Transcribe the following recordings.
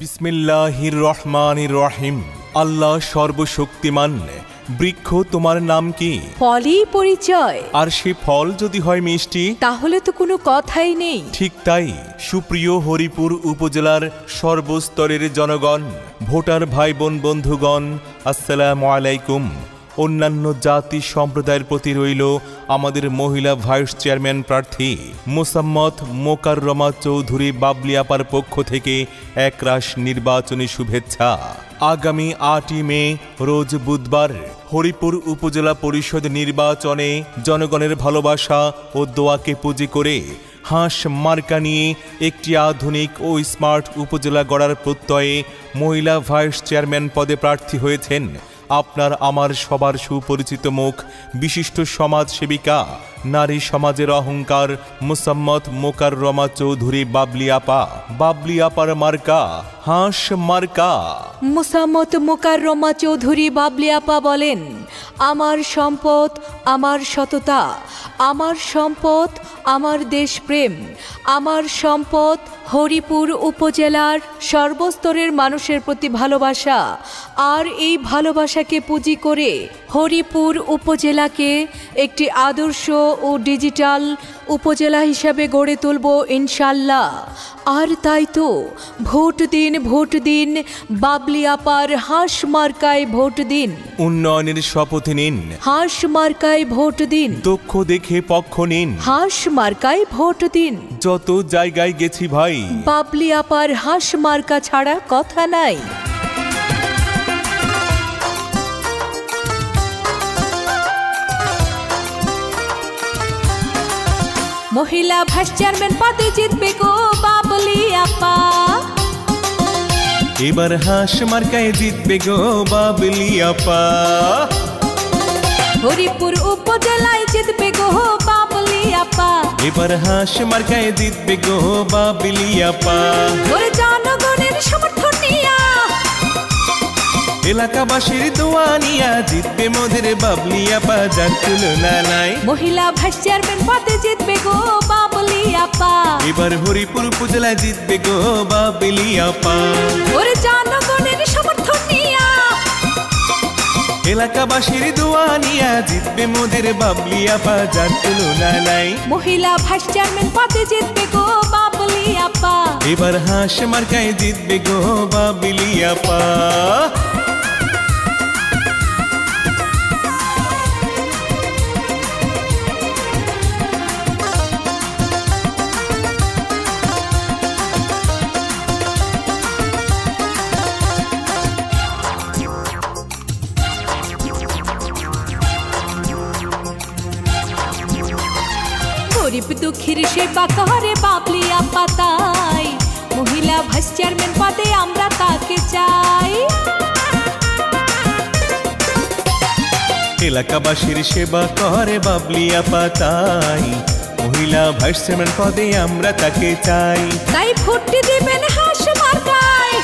বিসমিল্লাহির রহমানির রহিম। আল্লাহ সর্বশক্তিমান। বৃক্ষ তোমার নাম কি? ফলই পরিচয়। আর সে ফল যদি হয় মিষ্টি, তাহলে তো কোনো কথাই নেই। ঠিক তাই সুপ্রিয় হরিপুর উপজেলার সর্বস্তরের জনগণ, ভোটার ভাই বোন বন্ধুগণ, আসসালামু আলাইকুম। অন্যান্য জাতি সম্প্রদায়ের প্রতি রইল আমাদের মহিলা ভাইস চেয়ারম্যান প্রার্থী মোসাম্মত মোকাররমা চৌধুরী বাবলি আপার পক্ষ থেকে একরাশ নির্বাচনী শুভেচ্ছা। আগামী 8ই মে রোজ বুধবার হরিপুর উপজেলা পরিষদ নির্বাচনে জনগণের ভালোবাসা ও দোয়াকে পুঁজি করে হাঁস মার্কা নিয়ে একটি আধুনিক ও স্মার্ট উপজেলা গড়ার প্রত্যয়ে মহিলা ভাইস চেয়ারম্যান পদে প্রার্থী হয়েছেন আপনার আমার সবার সুপরিচিত মুখ, বিশিষ্ট সমাজসেবিকা, নারী সমাজের অহংকার মোসাম্মত মোকাররমা চৌধুরী বাবলি আপা। বাবলি আপার মার্কা হাঁস মার্কা। মোসাম্মত মোকাররমা চৌধুরী বাবলি আপা বলেন, আমার সম্পদ আমার সততা, আমার সম্পদ আমার দেশপ্রেম, আমার সম্পদ হরিপুর উপজেলার সর্বস্তরের মানুষের প্রতি ভালোবাসা। আর এই ভালোবাসাকে পুঁজি করে হরিপুর উপজেলাকে একটি আদর্শ ও ডিজিটাল উপজেলা হিসাবে গড়ে তুলব ইনশাল্লাহ। আর তাই তো ভোট দিন, ভোট দিন, বাবলি আপার হাঁস মার্কায় ভোট দিন। উন্নয়নের শপথ নিন, হাঁস মার্কায় ভোট দিন। দক্ষ দেখে পক্ষ নিন, হাঁস মার্কায় ভোট দিন। যত জায়গায় গেছি ভাই, বাবলি আপার হাঁস মার্কা ছাড়া কথা নাই। মহিলা ভাইস চেয়ারম্যান পদে জিতবে গো বাবলি আপা। এবার হাঁস মার্কায় জিতবে গো বাবলি আপা। হরিপুর উপজেলায় জিতবে গো বাবলি আপা। এবার হাঁস মার্কায় জিতবে গো বাবলি আপা। ওরে জনগণের সমর্থন নিয়া, এলাকাবাসীর দোয়া নিয়া জিতবে মোদের বাবলি আপা, যার তুলনা নাই। মহিলা ভাইস চেয়ারম্যান পদে জিতবে গো বাবলি আপা। এবার হরিপুর উপজেলায় জিতবে গো বাবলি আপা। ওরে জনগণের সমর্থন নিয়া, এলাকাবাসীর দোয়া নিয়া জিতবে মোদের বাবলি আপা, যার তুলনা নাই। মহিলা ভাইস চেয়ারম্যান পদে জিতবে গো বাবলি আপা। এবার হাঁস মার্কায় জিতবে গো বাবলি আপা। গরিব দুঃখীর সেবা করে বাবলি আপা, তাই মহিলা ভাইস চেয়ারম্যান পদে আমরা তাকে চাই। এলাকাবাসীর সেবা করে বাবলি আপা, তাই মহিলা ভাইস চেয়ারম্যান পদে আমরা তাকে চাই। তাই ভোটটি দিবেন হাঁস মার্কায়,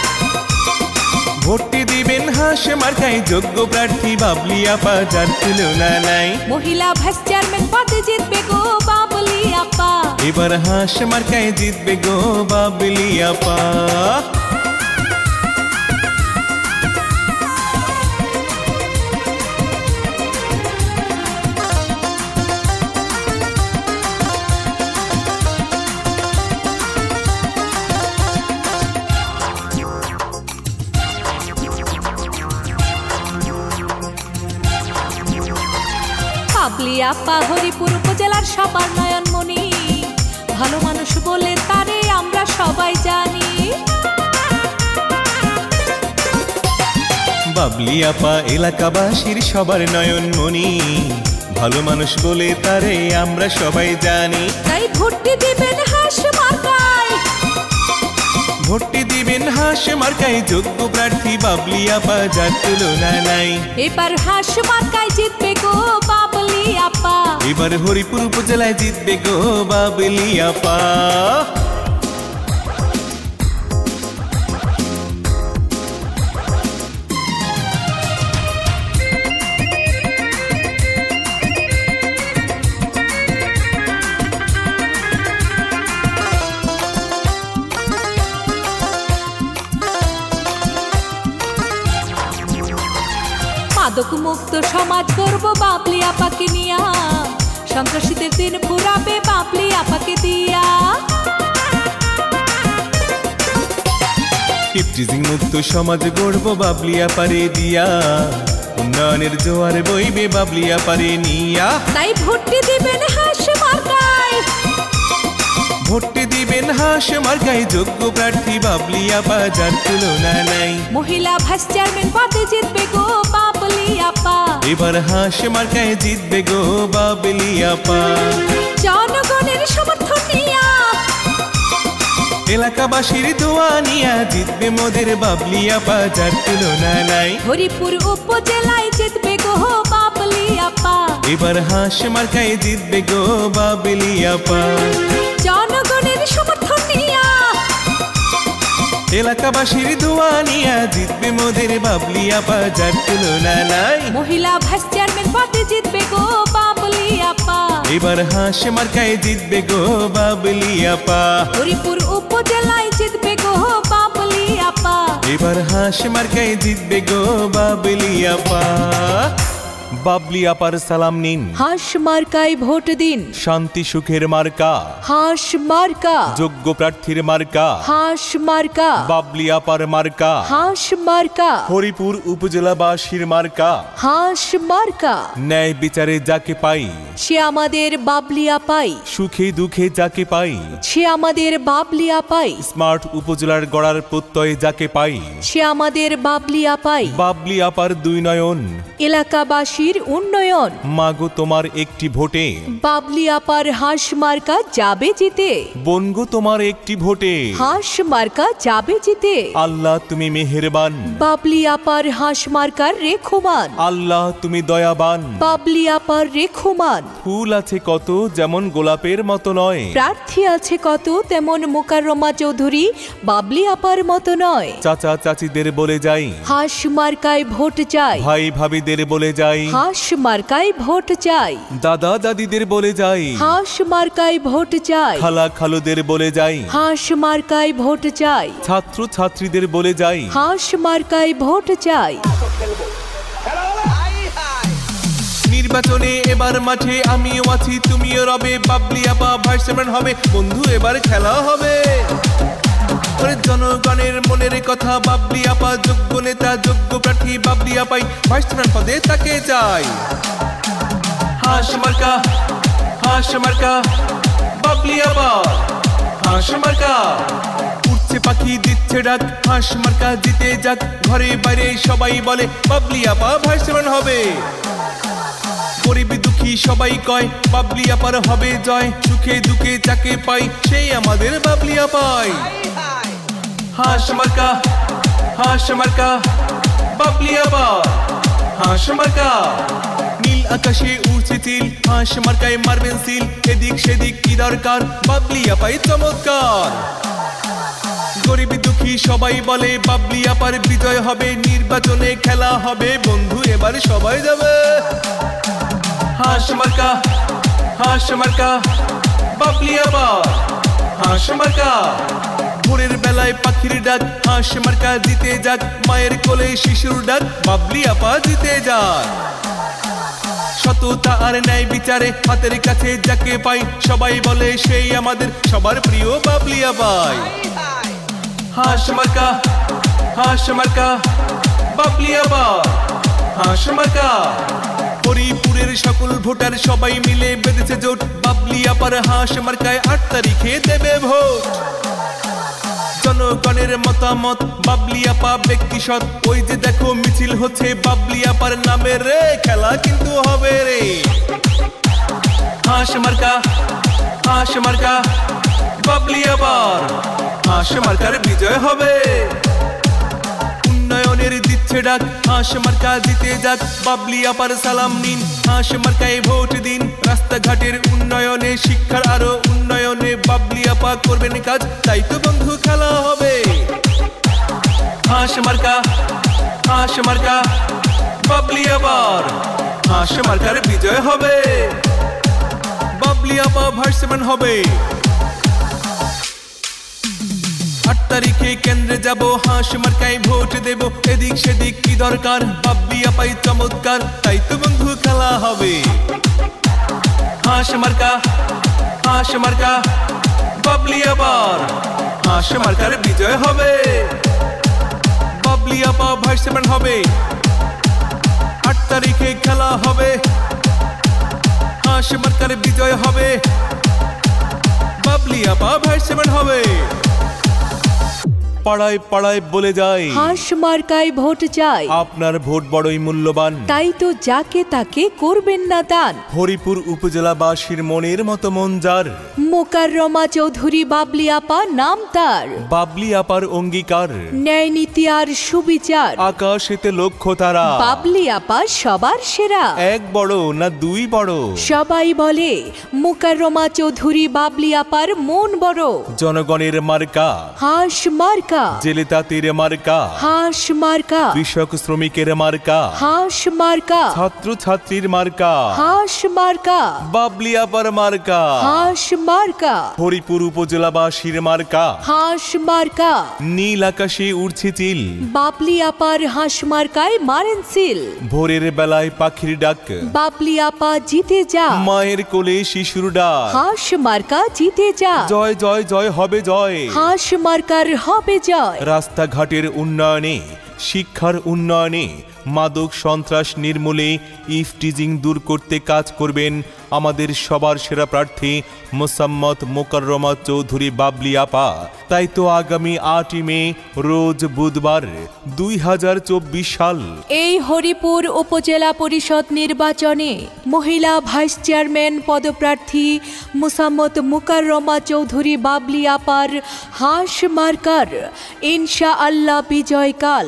ভোটটি দিবেন হাঁস মার্কায়, যোগ্য প্রার্থী বাবলি আপা, যার তুলনা নাই। মহিলা ভাইস চেয়ারম্যান পদে জিতবে গো বাবলি আপা। এবার হাঁস মার্কায় জিতবে গো বাবলি আপা। বাবলি আপা হরিপুর উপজেলার সবার নয়নমণি, ভালো মানুষ বলে তারে আমরা সবাই জানি। বাবলি আপা এলাকাবাসীর সবার নয়নমণি, ভালো মানুষ বলে তারে আমরা সবাই জানি। তাই ভোটটি দিবেন হাঁস মার্কায়, ভোটটি দিবেন হাঁস মার্কায়, যোগ্য প্রার্থী বাবলি আপা, যার তুলনা নাই। এবার হাঁস মার্কায় জিতবে গো বাবলি আপা। এবার হরিপুর উপজেলায় জিতবে গো বাবলি আপা। মাদক মুক্ত সমাজ গড়ব বাবলি আপাকে নিয়া, সন্ত্রাসীদের দিন ফুরাবে বাবলি আপাকে দিয়া। ইফটিজিং মুক্ত সমাজ গড়ব বাবলি আপারে দিয়া, উন্নয়নের জোয়ার বইবে বাবলি আপারে নিয়া। তাই ভোটটি দিবেন হাস মার্কায়, ভোটটি দিবেন হাস মার্কায়, যোগ্য প্রার্থী বাবলি আপা যার তুলনা নাই। মহিলা ভাইস চেয়ারম্যান পদে জিতবে গো বাবলি আপা, এবার হাস মার্কায় জিতবে গো বাবলি আপা। জনগণের সমর্থন নিয়া, এলাকাবাসীর দোয়া নিয়া জিতবে মোদের বাবলি আপা যার তুলনা নাই। হরিপুর উপজেলায় জিতবে গো বাবলি আপা, এবার হাস মার্কায় জিতবে গো বাবলি আপা। জনগণের সমর্থন নিয়া, এলাকাবাসীর দোয়া নিয়া জিতবে মোদের বাবলি আপা যার তুলনা নাই। মহিলা ভাইস চেয়ারম্যান পদে জিতবে গো বাবলি আপা, এবার হাস মার্কায় জিতবে গো বাবলি আপা। হরিপুর উপজেলায় জিতবে গো বাবলি আপা, এবার হাস মার্কায় জিতবে গো বাবলি আপা। বাবলি আপার সালাম নিন, হাস মার্কায় ভোট দিন। শান্তি সুখের মার্কা, হাস মার্কা, যোগ্য প্রার্থীর মার্কা, হাস মার্কা, বাবলি আপার মার্কা, হাস মার্কা, হরিপুর উপজেলাবাসীর মার্কা। হাস মার্কা, ন্যায় বিচারে যাকে পাই, সে আমাদের বাবলি আপাই। সুখে দুঃখে যাকে পাই, সে আমাদের বাবলি আপাই। স্মার্ট উপজেলার গড়ার প্রত্যয়ে যাকে পাই, সে আমাদের বাবলি আপাই। বাবলি আপার দুই নয়ন, এলাকাবাসীর উন্নয়ন। মাগো তোমার একটি ভোটে, বাবলি আপার হাস মার্কা যাবে জিতে। বনগো তোমার একটি ভোটে, হাস মার্কা যাবে জিতে। আল্লাহ তুমি মেহেরবান, বাবলি আপার হাস মার্কার রেখমান। আল্লাহ তুমি দয়াবান। বাবলি আপার রেখমান। ফুল আছে কত যেমন গোলাপের মতো নয়, প্রার্থী আছে কত তেমন মোকাররমা চৌধুরী বাবলি আপার মতো নয়। চাচা চাচিদের বলে যাই, হাস মার্কায় ভোট চাই। ভাই ভাবিদের বলে যাই, হাস মার্কায় ভোট চাই। দাদা দাদিদের বলে যাই, হাস মার্কায় ভোট চাই। খালা খালুদের বলে যাই, হাস মার্কায় ভোট চাই। ছাত্র ছাত্রীদের বলে যাই, হাস মার্কায় ভোট চাই। নির্বাচনে এবার মাঠে আমিও আছি, তুমিও রবে, বাবলি আপা ভাইস চেয়ারম্যান হবে। বন্ধু এবার খেলা হবে, জনগণের মনের কথা বাবলি আপা, যোগ্য নেতা যোগ্য প্রার্থী বাবলি আপাই, ভাইস চেয়ারম্যান পদে তাকে চাই। হাস মার্কা, হাস মার্কা, বাবলি আপা, হাস মার্কা। উঠছে পাখি দিচ্ছে ডাক, হাস মার্কা জিতে যাক, ঘরে বাইরে সবাই বলে বাবলি আপা ভাইস চেয়ারম্যান হবে। গরিব দুঃখী সবাই কয় বাবলি আপার হবে জয়, সুখে দুঃখে যাকে পাই সেই আমাদের বাবলি আপাই। হাস মার্কা, হাস মার্কা, বাবলি আপা, হাস মার্কা। নীল আকাশে উড়ছে চিল, হাস মার্কায় মারবেন সিল, এদিক সেদিক কি দরকার বাবলি আপাই চমৎকার। গরিব দুঃখী সবাই বলে বাবলি আপার বিজয় হবে, নির্বাচনে খেলা হবে, বন্ধু এবার সবাই যাবে। হাস মার্কা, হাস মার্কা, বাবলি আপা, হাস মার্কা। ভোরের বেলায় পাখির ডাক, হাস মার্কা জিতে যাক, মায়ের কোলে শিশুর ডাক, বাবলি আপা জিতে যাক। সততা আর ন্যায় বিচারে হাতের কাছে যাকে পাই, সবাই বলে সেই আমাদের সবার প্রিয় বাবলি আপাই। হাস মার্কা, হাস মার্কা, বাবলি আপা, হাস মার্কা। হরিপুরের সকল ভোটার সবাই মিলে বেঁধেছে জোট, বাবলি আপার হাস মার্কায় 8 তারিখে দেবে ভোট। জনগণের মতামত বাবলি আপা ব্যক্তি সৎ, ওই যে দেখো মিছিল হচ্ছে বাবলি আপার নামে রে, খেলা কিন্তু হবে রে। হাস মার্কা, হাস মার্কা, বাবলি আপার হাস মার্কার বিজয় হবে। উন্নয়নের দিচ্ছে ডাক, হাস মার্কা জিতে যাক, বাবলি আপার সালাম নিন, হাস মার্কায় ভোট দিন। রাস্তাঘাটের উন্নয়নে, শিক্ষার আরো উন্নয়নে বাবলি আপা করবেন কাজ, তাই তো বন্ধু খেলা হবে। হাস মার্কা, হাস মার্কা, বাবলি আপার হাস মার্কার বিজয় হবে। বাবলি আপা ভাইস চেয়ারম্যান হবে। 8 তারিখে কেন্দ্রে যাব, হাঁস মার্কায় ভোট দেব, এদিক সেদিক কি দরকার, বাবলি আপাই চমৎকার, তাই তো বন্ধু খেলা হবে। হাঁস মার্কা, হাঁস মার্কা, বাবলি আপার, হাঁস মার্কার বিজয় হবে। বাবলি আপা ভাইস চেয়ারম্যান হবে, 8 তারিখে খেলা হবে, হাঁস মার্কার বিজয় হবে, বাবলি আপা ভাইস চেয়ারম্যান হবে। পাড়ায় পাড়ায় বলে যায়, হাঁস মার্কায় ভোট চাই, আপনার ভোট বড়ই মূল্যবান, তাই তো যাকে তাকে করবেন না দান। হরিপুর উপজেলাবাসীর মনের মতো মন যার, মোকাররমা চৌধুরী বাবলি আপা নাম তার, বাবলি আপার অঙ্গীকার, ন্যায় নীতি আর সুবিচার, আকাশেতে লক্ষ্য তারা, বাবলি আপা সবার সেরা। এক বড় না 2 বড়, সবাই বলে মোকাররমা চৌধুরী বাবলি আপার মন বড়। জনগণের মার্কা, হাঁস মার্কা, জেলে তাঁতের মার্কা, হাঁস মার্কা, কৃষক শ্রমিকের মার্কা, হাঁস মার্কা, ছাত্র ছাত্রীর মার্কা, হাঁস মার্কা, বাবলি আপার মার্কা, হাঁস মার্কা, হরিপুর উপজেলাবাসীর মার্কা, হাঁস মার্কা, নীল আকাশে উড়ছে চিল, বাবলি আপার হাঁস মার্কায় মারেন সিল। ভোরের বেলায় পাখির ডাক, বাবলি আপা জিতে যা, মায়ের কোলে শিশুর ডাক, হাঁস মার্কা জিতে যা, জয় জয় জয় হবে জয়। হাঁস মার্কার হবে জয়। রাস্তাঘাটের উন্নয়নে, শিক্ষার উন্নয়নে, মাদক সন্ত্রাস নির্মূলে, ইফটিজিং দূর করতে কাজ করবেন আমাদের সবার সেরা প্রার্থী মোসাম্মত মোকাররমা চৌধুরী বাবলি আপা। তাই তো আগামী 8 মে রোজ বুধবার 2024 সাল এই হরিপুর উপজেলা পরিষদ নির্বাচনে মহিলা ভাইস চেয়ারম্যান পদপ্রার্থী মোসাম্মত মোকাররমা চৌধুরী বাবলি আপার হাঁস মার্কার ইনশাআল্লাহ বিজয়কাল।